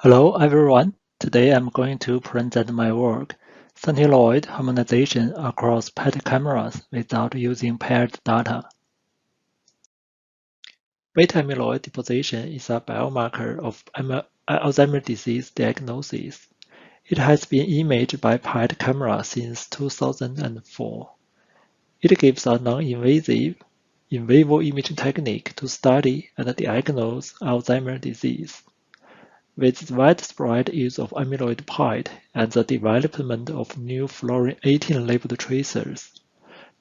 Hello everyone. Today I'm going to present my work, Centiloid harmonization across PET cameras without using paired data. Beta amyloid deposition is a biomarker of Alzheimer's disease diagnosis. It has been imaged by PET camera since 2004. It gives a non-invasive, in vivo imaging technique to study and diagnose Alzheimer's disease. With the widespread use of amyloid PET and the development of new fluorine-18 labeled tracers,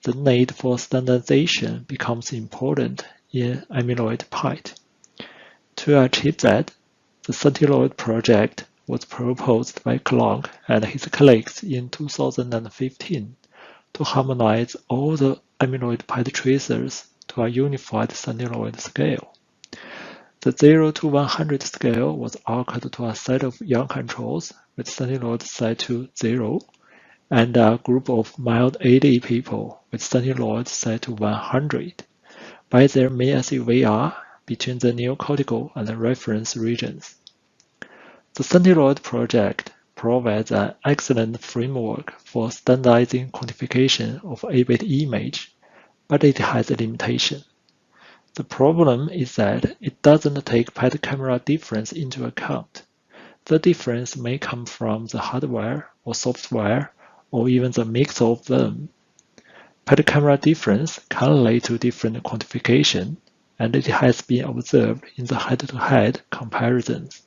the need for standardization becomes important in amyloid PET. To achieve that, the Centiloid project was proposed by Clark and his colleagues in 2015 to harmonize all the amyloid PET tracers to a unified Centiloid scale. The 0 to 100 scale was anchored to a set of young controls with Centiloid set to 0 and a group of mild AD people with Centiloid set to 100 by their mean SUVR between the neocortical and the reference regions. The Centiloid project provides an excellent framework for standardizing quantification of A-beta image, but it has a limitation. The problem is that it doesn't take PET camera difference into account. The difference may come from the hardware or software or even the mix of them. PET camera difference can lead to different quantification, and it has been observed in the head-to-head comparisons.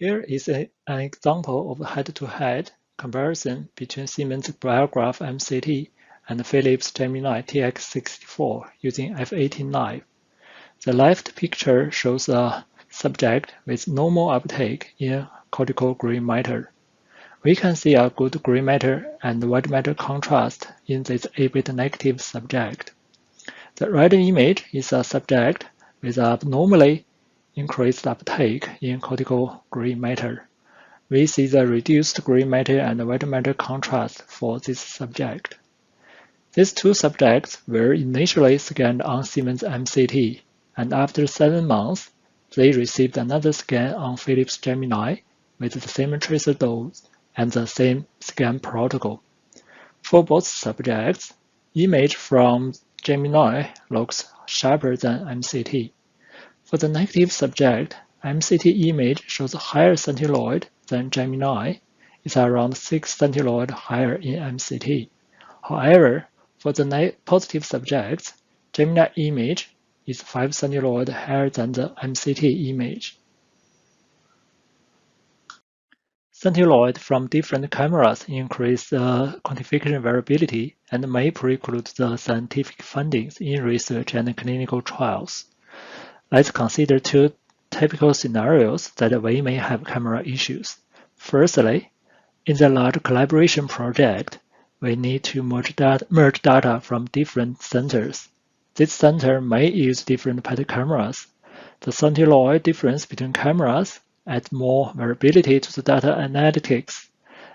Here is an example of head-to-head comparison between Siemens Biograph MCT and Philips Gemini TX64 using F18 The left picture shows a subject with normal uptake in cortical gray matter. We can see a good gray matter and white matter contrast in this A-beta negative subject. The right image is a subject with abnormally increased uptake in cortical gray matter. We see the reduced gray matter and white matter contrast for this subject. These two subjects were initially scanned on Siemens MCT, and after 7 months, they received another scan on Philips Gemini with the same tracer dose and the same scan protocol. For both subjects, image from Gemini looks sharper than MCT. For the negative subject, MCT image shows higher Centiloid than Gemini. It's around 6 Centiloid higher in MCT. However, for the positive subjects, Gemini image is 5 Centiloid higher than the MCT image. Centiloid from different cameras increase the quantification variability and may preclude the scientific findings in research and clinical trials. Let's consider two typical scenarios that we may have camera issues. Firstly, in the large collaboration project, we need to merge data from different centers. This center may use different PET cameras. The Centiloid difference between cameras adds more variability to the data analytics.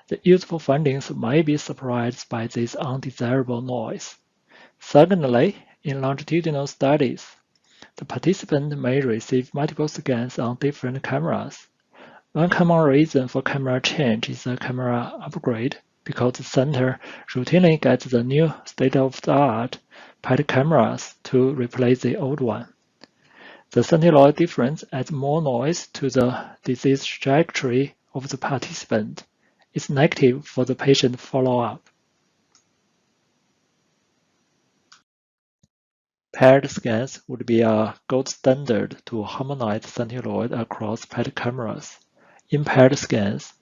The useful findings may be surprised by this undesirable noise. Secondly, in longitudinal studies, the participant may receive multiple scans on different cameras. One common reason for camera change is a camera upgrade because the center routinely gets the new state-of-the-art PET cameras to replace the old one. The Centiloid difference adds more noise to the disease trajectory of the participant. It's negative for the patient follow-up. Paired scans would be a gold standard to harmonize Centiloid across PET cameras. In paired scans,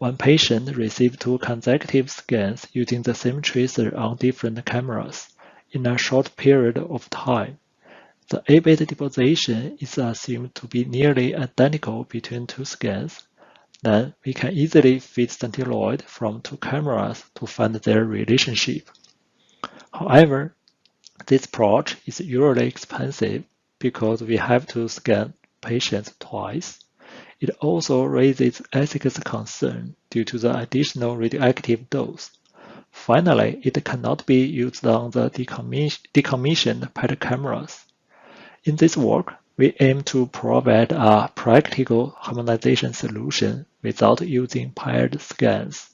one patient receives 2 consecutive scans using the same tracer on different cameras in a short period of time. The A-beta deposition is assumed to be nearly identical between 2 scans. Then we can easily fit Centiloid from 2 cameras to find their relationship. However, this approach is usually expensive because we have to scan patients twice. It also raises ethics concern due to the additional radioactive dose. Finally, it cannot be used on the decommissioned PET cameras. In this work, We aim to provide a practical harmonization solution without using paired scans.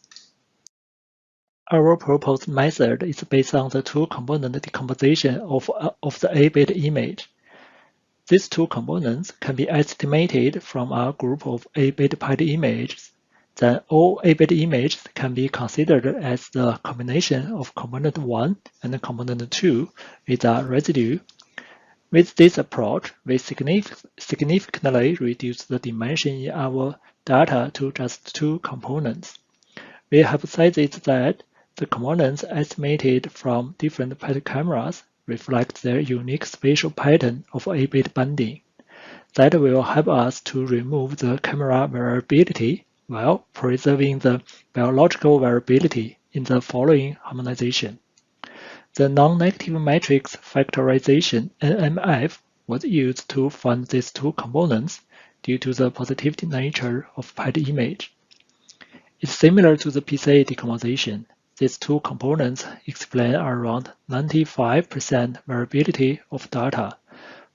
Our proposed method is based on the two-component decomposition of the A-bit image. These two components can be estimated from a group of A-bit paired images. Then all A-bit images can be considered as the combination of component 1 and component 2 with a residue. With this approach, we significantly reduce the dimension in our data to just two components. We hypothesize that the components estimated from different PET cameras reflect their unique spatial pattern of A-bit banding. That will help us to remove the camera variability while preserving the biological variability in the following harmonization. The non-negative matrix factorization (NMF) was used to find these two components due to the positivity nature of PET image. It's similar to the PCA decomposition. These two components explain around 95% variability of data.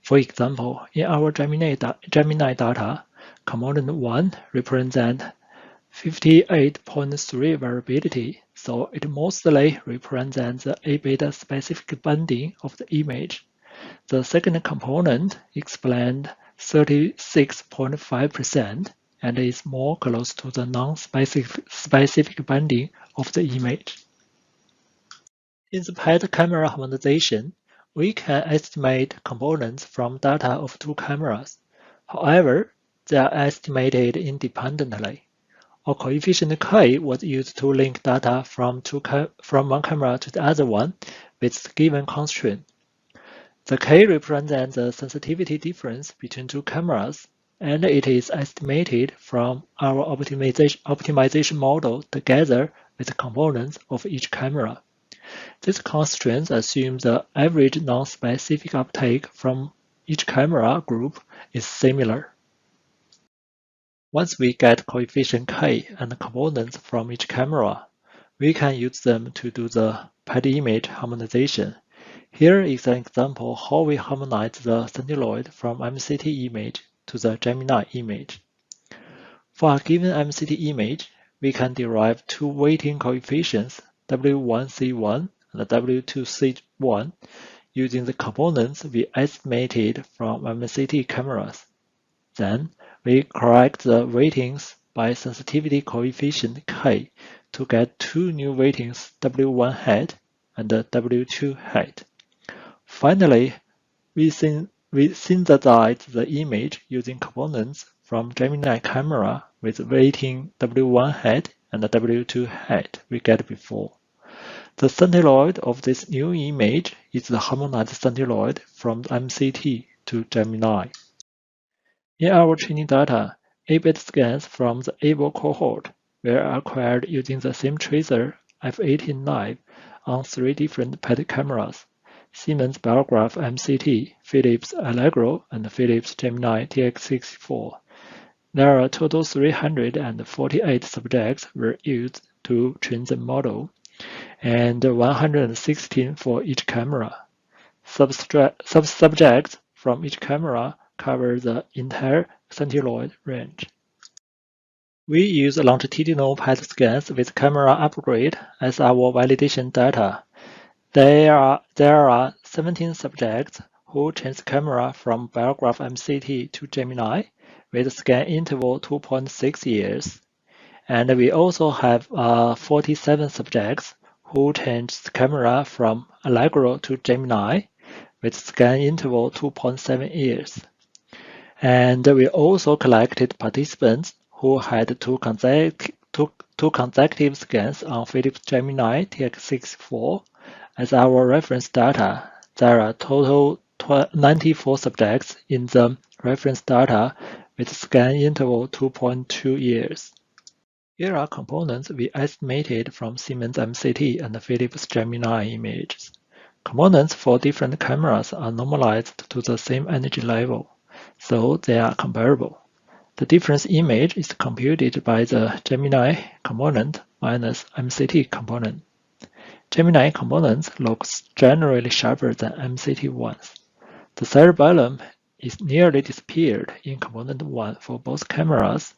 For example, in our Gemini data, component 1 represents 58.3 variability, so it mostly represents the A-beta specific banding of the image. The second component explained 36.5% and is more close to the non-specific banding of the image. In the PET camera harmonization, we can estimate components from data of two cameras. However, they are estimated independently. A coefficient K was used to link data from one camera to the other one with given constraint. The K represents the sensitivity difference between two cameras, and it is estimated from our optimization model together with the components of each camera. This constraint assumes the average non-specific uptake from each camera group is similar. Once we get coefficient K and components from each camera, we can use them to do the PET image harmonization. Here is an example how we harmonize the Centiloid from MCT image to the Gemini image. For a given MCT image, we can derive two weighting coefficients, W1C1 and W2C1, using the components we estimated from MCT cameras. Then, we correct the weightings by sensitivity coefficient K to get two new weightings W1 hat and W2 hat. Finally, we synthesize the image using components from Gemini camera with weighting W1 hat and W2 hat we get before. The Centiloid of this new image is the harmonized Centiloid from MCT to Gemini. In our training data, A-bit scans from the AVO cohort were acquired using the same tracer F18 Live on three different PET cameras: Siemens Biograph MCT, Philips Allegro, and Philips Gemini TX64. There are a total 348 subjects were used to train the model, and 116 for each camera. Subsubjects from each camera cover the entire Centiloid range. We use longitudinal PET scans with camera upgrade as our validation data. There are 17 subjects who changed camera from Biograph MCT to Gemini with scan interval 2.6 years. And we also have 47 subjects who changed camera from Allegro to Gemini with scan interval 2.7 years. And we also collected participants who had two consecutive scans on Philips Gemini TX64. As our reference data, there are total 94 subjects in the reference data with scan interval 2.2 years. Here are components we estimated from Siemens MCT and Philips Gemini images. Components for different cameras are normalized to the same energy level, so they are comparable. The difference image is computed by the Gemini component minus MCT component. Gemini components look generally sharper than MCT ones. The cerebellum is nearly disappeared in component 1 for both cameras,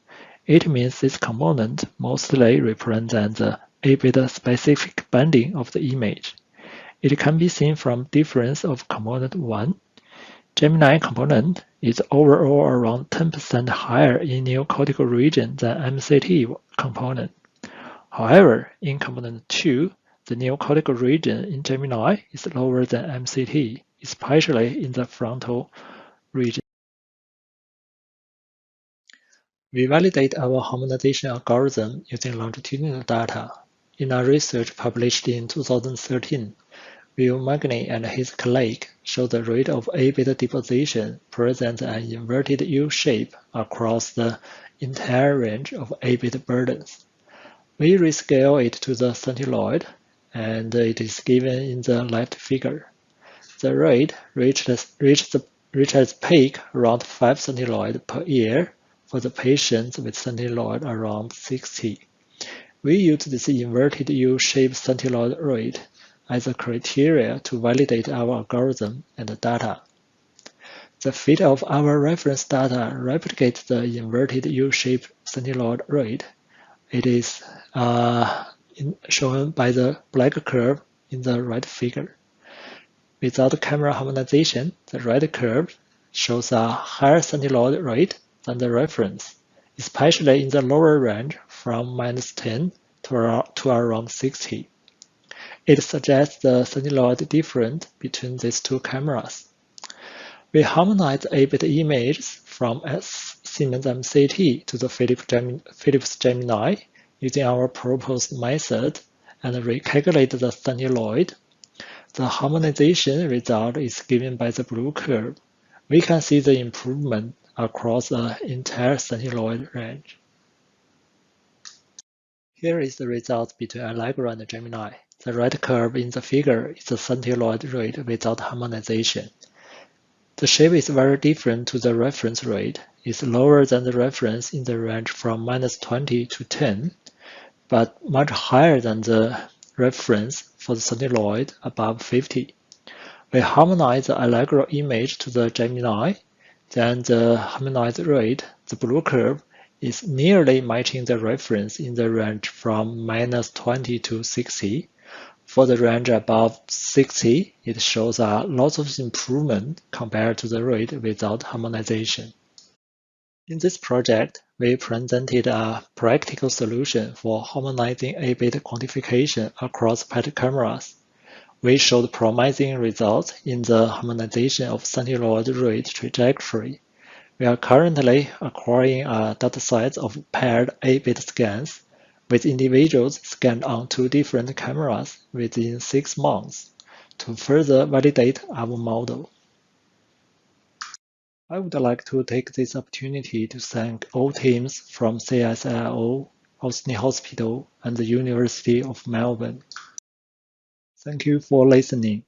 it means this component mostly represents the A-beta specific banding of the image. It can be seen from difference of component 1. Gemini component is overall around 10% higher in neocortical region than MCT component. However, in component 2, the neocortical region in Gemini is lower than MCT, especially in the frontal region. We validate our harmonization algorithm using longitudinal data. In a research published in 2013, Will Magny and his colleague show the rate of A-beta deposition presents an inverted U shape across the entire range of A-beta burdens. We rescale it to the Centiloid, and it is given in the left figure. The rate reaches peak around 5 Centiloid per year for the patients with Centiloid around 60. We use this inverted U-shaped Centiloid rate as a criteria to validate our algorithm and data. The fit of our reference data replicates the inverted U-shaped Centiloid rate. It is shown by the black curve in the right figure. Without camera harmonization, the red curve shows a higher Centiloid rate than the reference, especially in the lower range from -10 to around 60. It suggests the Centiloid difference between these two cameras. We harmonize A-beta images from Siemens MCT to the Philips Gemini using our proposed method and recalculate the Centiloid. The harmonization result is given by the blue curve. We can see the improvement across the entire Centiloid range. Here is the result between Allegro and Gemini. The red curve in the figure is the Centiloid rate without harmonization. The shape is very different to the reference rate. It's lower than the reference in the range from -20 to 10, but much higher than the reference for the Centiloid above 50. We harmonize the Allegro image to the Gemini, then the harmonized rate, the blue curve, is nearly matching the reference in the range from -20 to 60. For the range above 60, it shows a lot of improvement compared to the rate without harmonization. In this project, we presented a practical solution for harmonizing A-beta quantification across PET cameras. We showed promising results in the harmonization of Centiloid rate trajectory. We are currently acquiring a dataset of paired A-beta scans with individuals scanned on 2 different cameras within 6 months to further validate our model. I would like to take this opportunity to thank all teams from CSIRO, Austin Hospital, and the University of Melbourne. Thank you for listening.